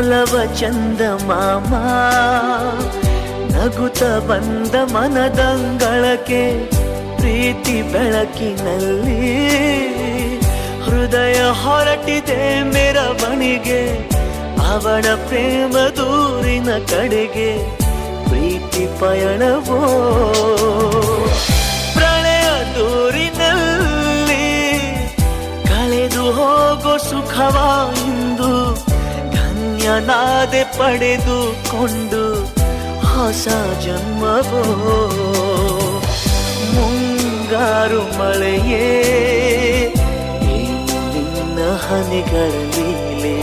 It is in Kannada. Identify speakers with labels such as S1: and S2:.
S1: ಒಲವ ಚಂದ ಮಾಮ ನಗುತ್ತ ಬಂದ ಮನದಂಗಳಕ್ಕೆ ಪ್ರೀತಿ ಬೆಳಕಿನಲ್ಲಿ ಹೃದಯ ಹೊರಟಿದೆ ಮೆರವಣಿಗೆ ಅವಳ ಪ್ರೇಮ ದೂರಿನ ಕಡೆಗೆ ಪ್ರೀತಿ ಪಯಣವೋ ಪ್ರಳಯ ದೂರಿನಲ್ಲಿ ಕಳೆದು ಹೋಗೋ ಸುಖವ ಇಂದು ಧನ್ಯನಾದೆ ಪಡೆದುಕೊಂಡು ಹೊಸ ಜನ್ಮವೋ ಮುಂಗಾರು ಮಳೆಯೇ ನಿನ್ನ ಹನಿಗಳ ಲೀಲೆ